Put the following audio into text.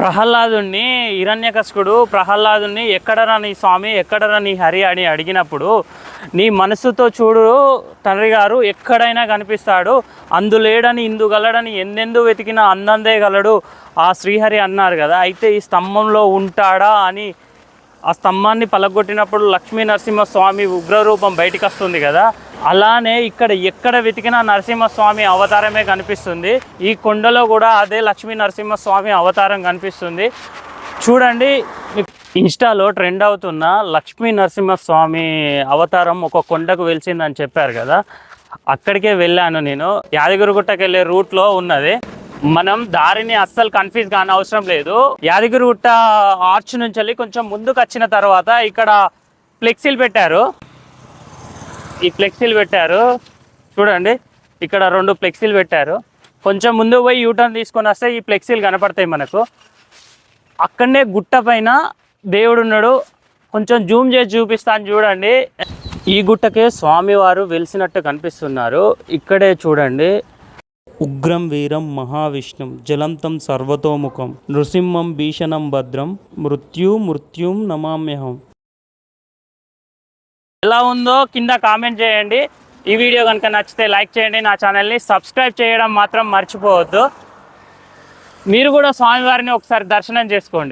ప్రహ్లాదుని హిరణ్యకశిపుడు ప్రహ్లాదుని ఎక్కడరా నీ స్వామి, ఎక్కడరా నీ హరి అని అడిగినప్పుడు, నీ మనసుతో చూడు తండ్రి గారు, ఎక్కడైనా కనిపిస్తాడు, అందులేడని ఇందుగలడని ఎందెందు వెతికినా అందందే గలడు ఆ శ్రీహరి అన్నారు కదా. అయితే ఈ స్తంభంలో ఉంటాడా అని ఆ స్తంభాన్ని పలగొట్టినప్పుడు లక్ష్మీ నరసింహస్వామి ఉగ్రరూపం బయటికి వస్తుంది కదా. అలానే ఇక్కడ ఎక్కడ వెతికినా నరసింహస్వామి అవతారమే కనిపిస్తుంది. ఈ కొండలో కూడా అదే లక్ష్మీ నరసింహస్వామి అవతారం కనిపిస్తుంది. చూడండి, ఇన్స్టాలో ట్రెండ్ అవుతున్న లక్ష్మీ నరసింహస్వామి అవతారం ఒక కొండకు వెలిసిందని చెప్పారు కదా, అక్కడికే వెళ్ళాను నేను. యాదగిరిగుట్టకి వెళ్ళే రూట్లో ఉన్నది. మనం దారిని అస్సలు కన్ఫ్యూజ్ కాని అవసరం లేదు. యాదగిరిగుట్ట ఆర్చ్ నుంచి వెళ్ళి కొంచెం ముందుకు వచ్చిన తర్వాత ఇక్కడ ఫ్లెక్సీలు పెట్టారు. ఈ ఫ్లెక్సీలు పెట్టారు చూడండి, ఇక్కడ 2 ఫ్లెక్సీలు పెట్టారు. కొంచెం ముందు పోయి యూటర్న్ తీసుకొని వస్తే ఈ ఫ్లెక్సీలు కనపడతాయి మనకు. అక్కడనే గుట్ట పైన దేవుడు ఉన్నాడు. కొంచెం జూమ్ చేసి చూపిస్తాను చూడండి. ఈ గుట్టకే స్వామివారు వెలిసినట్టు కనిపిస్తున్నారు. ఇక్కడే చూడండి. ఉగ్రం వీరం మహావిష్ణుం జలంతం సర్వతోముఖం నృసింహం భీషణం భద్రం మృత్యుం నమామ్యహం. ఎలా ఉందో కింద కామెంట్ చేయండి. ఈ వీడియో కనుక నచ్చితే లైక్ చేయండి. నా ఛానల్ని సబ్స్క్రైబ్ చేయడం మాత్రం మర్చిపోవద్దు. మీరు కూడా స్వామివారిని ఒకసారి దర్శనం చేసుకోండి.